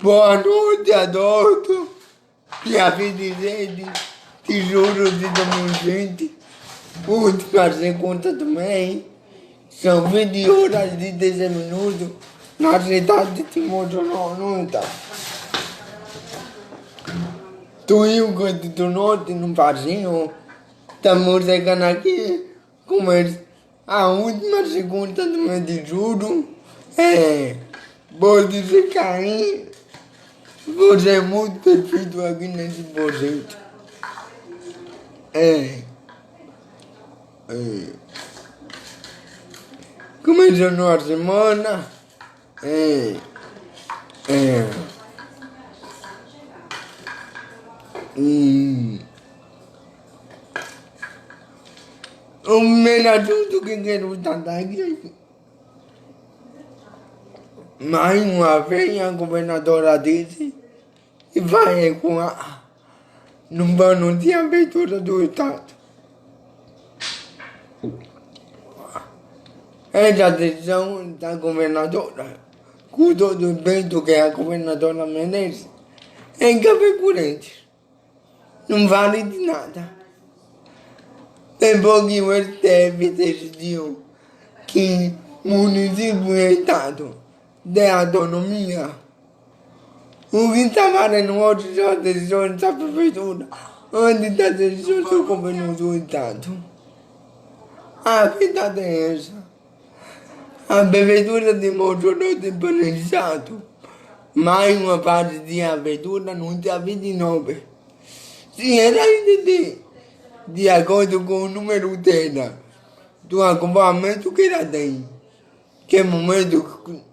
Boa noite, adulto. Dia 27 de julho de 2020. Pude fazer conta também. São 20 horas e 10 minutos. Na cidade de Timóteo, não está. Tu e o canto do norte não faziam. Estamos chegando aqui. A última segunda do mês de julho. Vou dizer que aí você é muito perfeito aqui nesse projeto. Começando a semana. O primeiro assunto que quero tratar aqui. Mais uma vez a governadora disse que vai recuar no plano de abertura do Estado. Essa decisão da governadora, com todo o respeito que a governadora merece, é incapaciente. Não vale de nada. Depois que o STF decidiu que município e Estado têm autonomia, o que está valendo hoje são as decisões da prefeitura, antes das decisões do governo do Estado. A verdade é essa. A prefeitura de Mossoró tem planejado mais uma fase de abertura no dia 29. Se era de acordo com o número dela do acompanhamento que ela tem, que é momento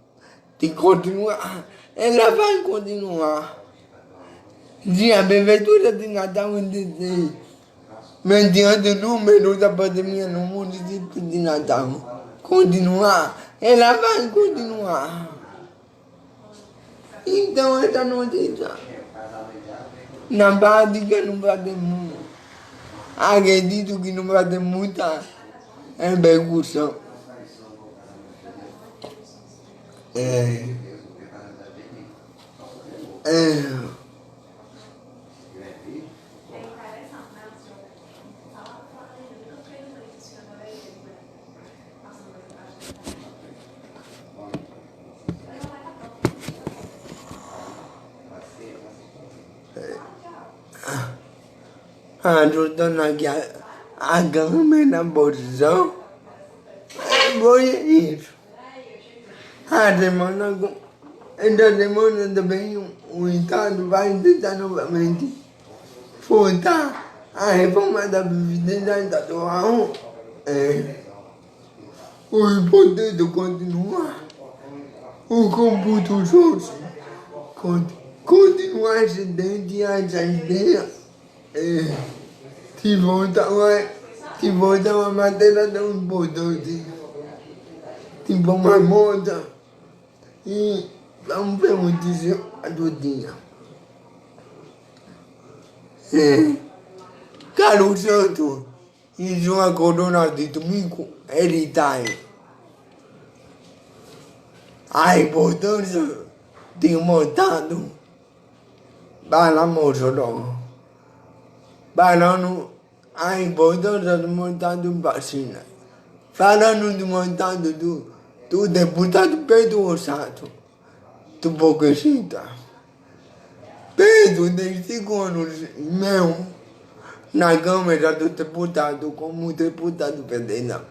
de continuar, ela vai continuar. Se a prefeitura de Natal dizer, mediante o número da pandemia no município de Natal, continuar, ela vai continuar. Então essa notícia, na prática, não vai ter muito. Acredito que não vai ter muita repercussão. Ajudando aqui a câmera na posição, foi isso. Essa semana também o Estado vai tentar novamente votar a reforma da Previdência Estadual. O importante continua o computo justo, continua excedente essa ideia de voltar uma matéria tão importante, tipo uma moda, e vamos ver o desafio do dia. Carlos Santos e sua coluna de domingo, ele está aí. A importância de um montado para Mossoró. Falando a importância do montado vacina. Falando do montado do deputado Pedro Ossato, do Boquecita. Pedro tem 5 anos e meio na Câmara do Deputado como deputado federal.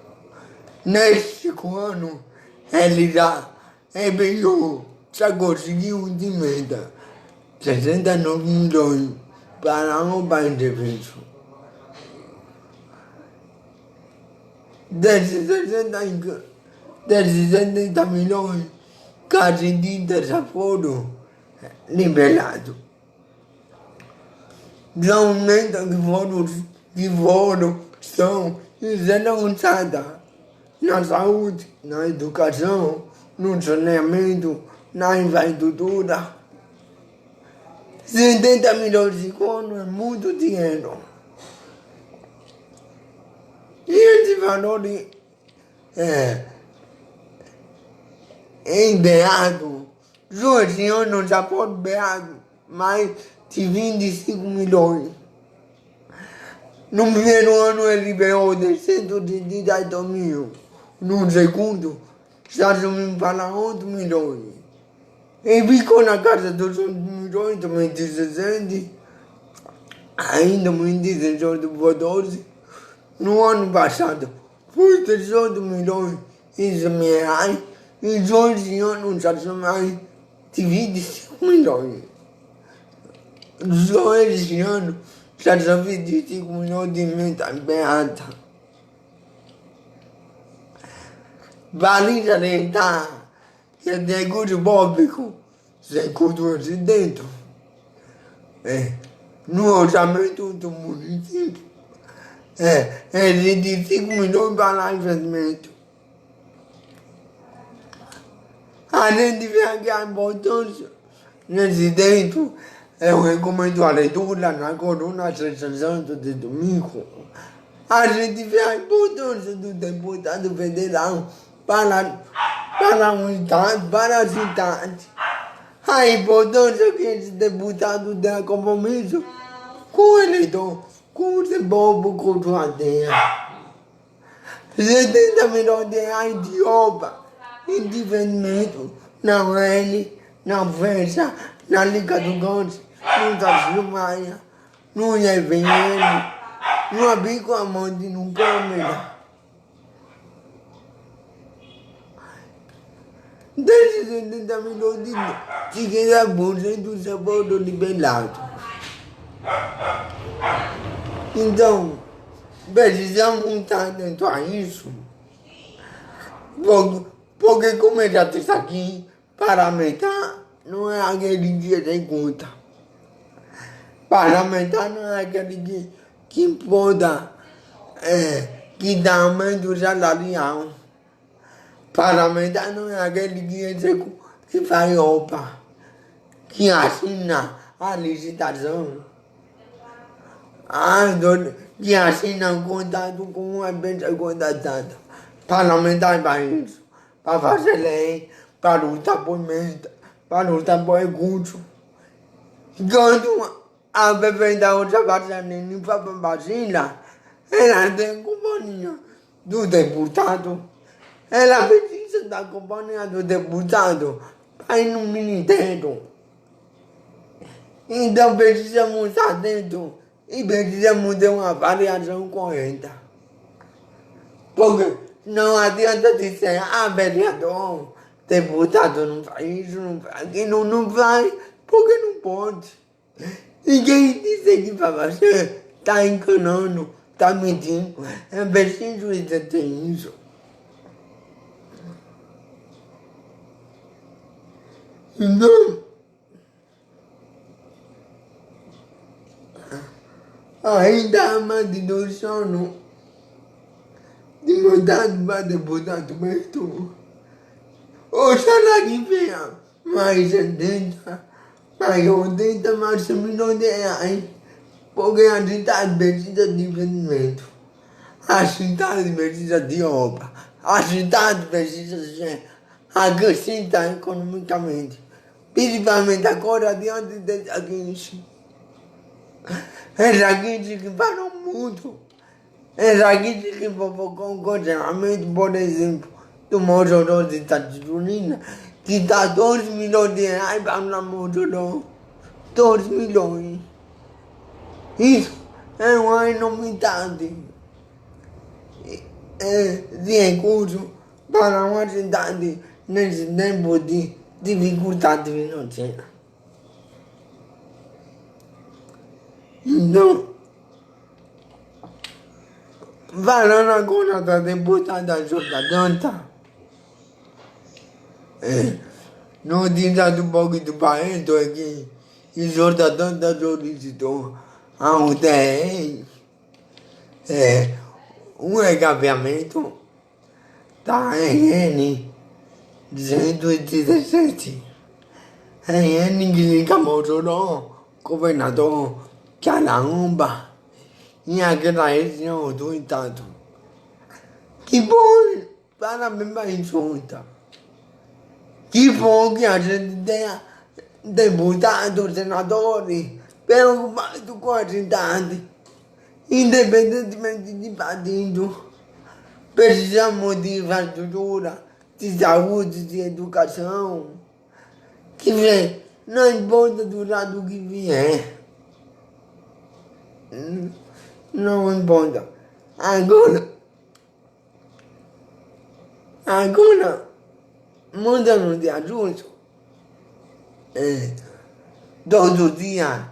Neste ano, ele já conseguiu de meta 69 milhões para o país de serviço. Desses 60 milhões, quase 30 já foram liberados. São metas que são e serão usadas na saúde, na educação, no saneamento, na infraestrutura. 70 milhões de conto é muito dinheiro. E esse valor é enviado Jorginho não já pode ganhar mais de 25 milhões. No primeiro ano ele ganhou de 118 mil. No segundo, já subiu para 8 milhões. E ficou na casa dos 8 milhões em 2017. Ainda em 2018, 14. No ano passado, foi 18 milhões de reais. E hoje ano já são mais de 25 milhões. Só esse ano já são 25 milhões de metas beata. Vale salientar que até o público, segundo o presidente, no orçamento do município, é de 25 milhões para investimento. Além de ver que a importância nesse dentro, eu recomendo a leitura na coluna 60 de domingo. A gente vê a importância do deputado federal para o Estado, para a cidade. A importância que esse deputado tem compromisso com o eleitor, com o povo, com sua terra. 70 milhões de reais de obra. Investimento na UEL, na FESA, na Liga do Gomes, no Tassumaia, no IFN, no Abico Amonte, no Câmara. Desses 70 milhões de 50% do seu voto liberado. Então, precisamos estar dentro a isso. Porque como eu já disse aqui, parlamentar não é aquele que tem conta. Parlamentar não é aquele que importa, que dá aumento salarial. Parlamentar não é aquele que faz obra, que assina a licitação, que assina um contrato com uma empresa contratada. Parlamentar para isso. Para fazer lei, para lutar por meta, para lutar por recurso. Quando a bebê da outra Vazalina para Brasília, ela tem companhia do deputado. Ela precisa da companhia do deputado para ir no ministério. Então precisamos estar dentro e precisamos ter uma avaliação correta. Porque não adianta dizer, vereador, deputado não faz isso, não faz aquilo, não faz, porque não pode. E quem dizer que vai fazer, está enganando, está mentindo. É preciso entender isso. Então, ainda há mais de 2 anos de mandato para deputado mesmo. Oxalá que venha mais 70, mais 80, mais 100 milhões de reais. Porque a cidade precisa de investimento. A cidade precisa de obra. A cidade precisa ser acrescentada economicamente. Principalmente agora diante dessa crise. Essa crise que parou muito. Essa crise que provocou um congelamento, por exemplo, do Mossoró de Itaturina, que dá 2 milhões de reais para o Mossoró. 2 milhões. Isso é uma enormidade de recursos para uma cidade nesse tempo de dificuldade financeira. Então, falando agora da deputada Jordanta, notícia do blog do Barreto é que Jordanta solicitou a UTE um recapeamento da RN 117. RN que liga Mossoró, governador Caramba, e aquela região do estado. Que bom, parabéns para a Junta. Que bom que a gente tenha deputados, senadores, preocupados com a cidade, independentemente de partido. Precisamos de infraestrutura, de saúde, de educação, que vem, não importa do lado que vier. Não importa. Agora, mudando de assunto, todo dia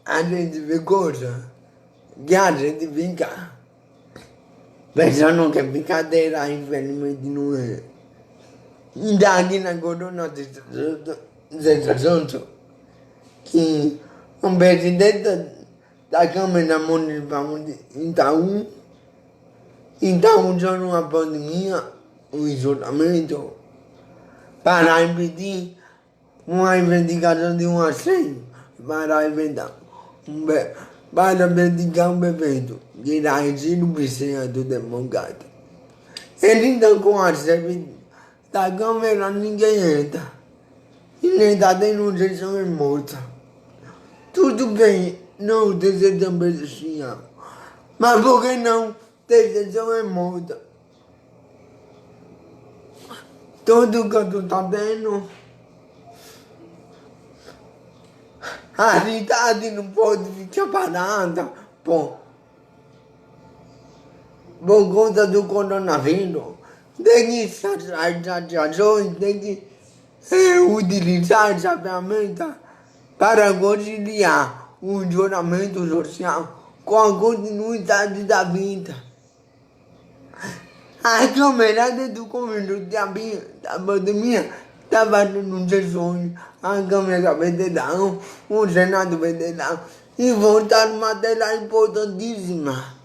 a gente vê coisa que a gente fica pensando que brincadeira, infelizmente não é. Ainda aqui na corona desse assunto, que o presidente da Câmara Municipal de Itaú, usando a pandemia, o isolamento, para impedir uma investigação de um assédio, para investigar um prefeito que irá regir o Centro Democrático. Ele então com a chefe da Câmara ninguém entra. E nem está denunciação é morta. Tudo bem, não decisão presidencial. Mas por que não decisão é morta? Tudo que tu está vendo, a cidade não pode ficar parada por conta do coronavírus. Tem que fazer as ações, tem que utilizar essa ferramenta para conciliar o isolamento social com a continuidade da vida. A Câmara do Governo da pandemia está fazendo sessões, a Câmara Federal, o Senado Federal, e votaram matéria importantíssima,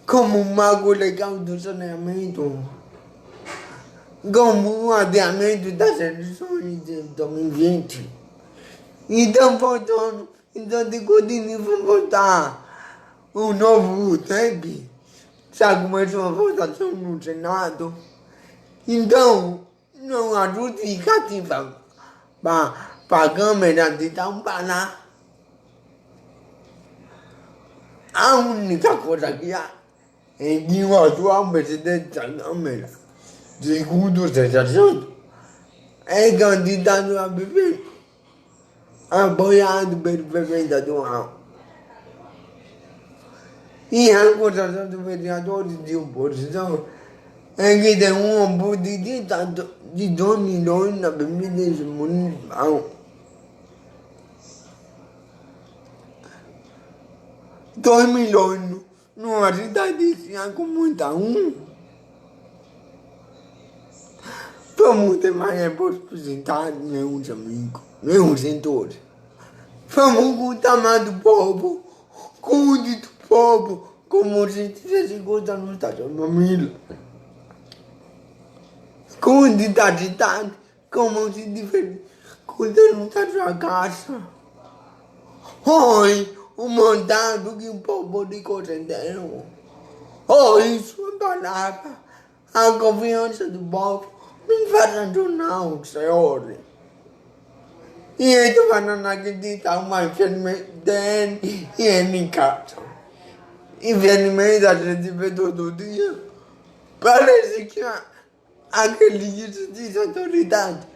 como o marco legal do saneamento, como o adiamento das eleições de 2020. Então, votando, então de continuo vão votar o novo UTEP. Já começou a votação no Senado. Então, não há justificativa para a Câmara de parar. A única coisa que há é que o atual presidente da Câmara, segundo esse assunto, é candidato a prefeito, apoiado pelo prefeito atual. E a acusação dos vereadores de oposição é que tem um budget de 2 milhões na Previdência Municipal. 2 milhões numa cidadezinha como Itaú. Vamos ter mais responsabilidade, meus amigos, meus sentores. Vamos cuidar mais do povo, cuide do povo, como se tivesse coisa no estado de família. Cuide da cidade, como se tivesse coisa no estado da casa. Oi, o mandado que o povo lhe concedeu. Oi, sua palavra, a confiança do povo me faz abandonar, senhores. E estou falando aqui de uma enfermidade e em casa. Infelizmente, a gente vê todo dia. Parece que aquele de autoridade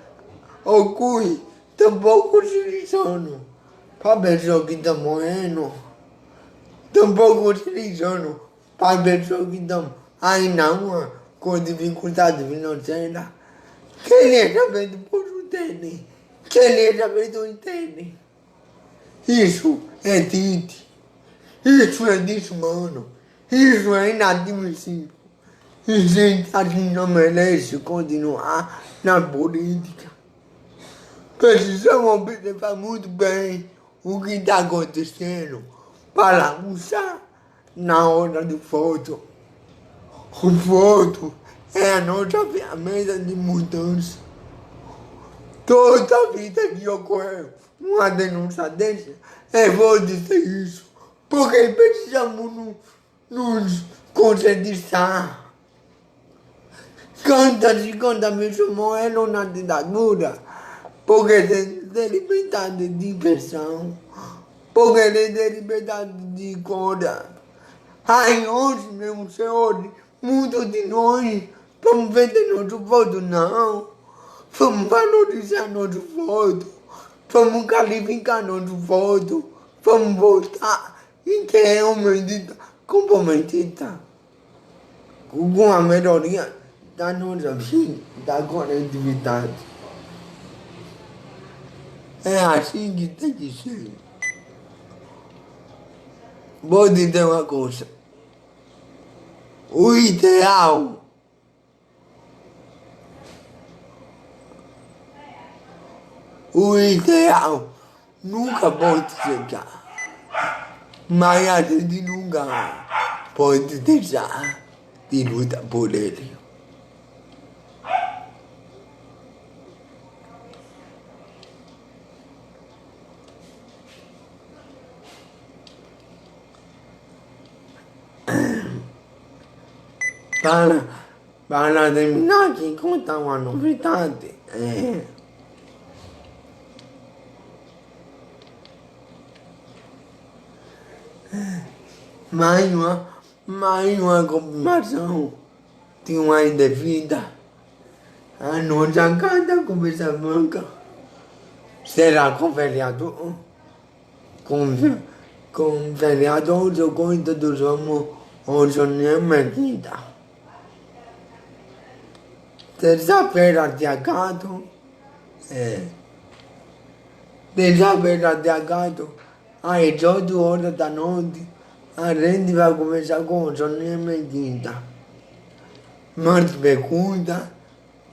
ocorre tão pouco de sono. Para a pessoa que está morrendo, tão pouco de sono. Para a pessoa que está aí na rua com dificuldade financeira. Queria saber do posto dele. Queria saber do entende. Isso é triste. Isso é desumano. Isso é inadmissível. E gente assim não merece continuar na política. Precisamos observar muito bem o que está acontecendo para usar na hora do voto. O voto é a nossa ferramenta de mudança. Toda vida que ocorreu uma denúncia dessa, eu vou dizer isso, porque precisamos nos conscientizar. Conta mesmo é na ditadura, porque tem liberdade de expressão, porque tem liberdade de cor. Ai, hoje, meu senhor, muito de nós, vamos vender nosso voto, não. Vamos valorizar nosso voto, vamos qualificar nosso voto, vamos votar e que é uma medida comprometida com a melhoria da nossa vida, da coletividade. É assim que tem que ser. Vou dizer uma coisa. O ideal nunca pode chegar, mas a gente nunca pode deixar de lutar por ele. Para terminar aqui, contar uma novidade. Mais uma confirmação de uma indevida. A nossa cada conversa branca será com vereador, com vereador ou com introdução ao Sonia Mesquita. Terça-feira, dia 4, terça-feira, dia 4, às 18 horas da noite, a gente vai conversar com o Sonia Mesquita. Mas pergunta,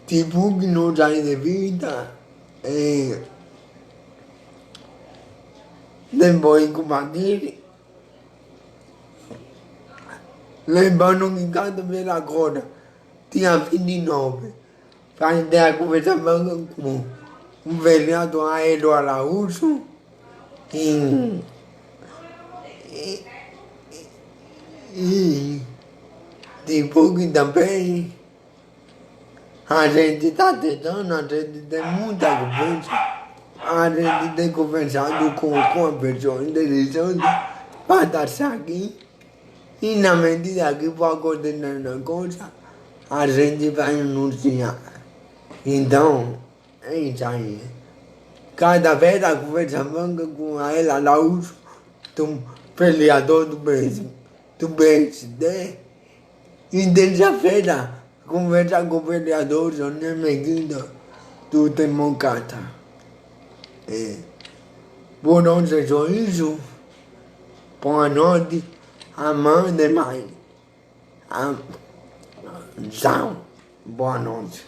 tipo que não sai de vida, depois compartilhe. Lembrando que cada vez agora, dia 29, vai ter a conversa com o vereador Aélio Araújo e tipo que também a gente está tentando, a gente tem muita conversa, a gente tem conversado com a pessoa interessante para estar aqui. E na medida que for acontecendo a coisa, a gente vai anunciar. Então, é isso aí. Cada vez a conversa banca com a Aélio Araújo, do vereador do PSD. E terça-feira, conversa com o vereador Sonia Mesquita, do Democrata. Por hoje é só isso. Boa noite. Amanhã demais. Tchau. Boa noite.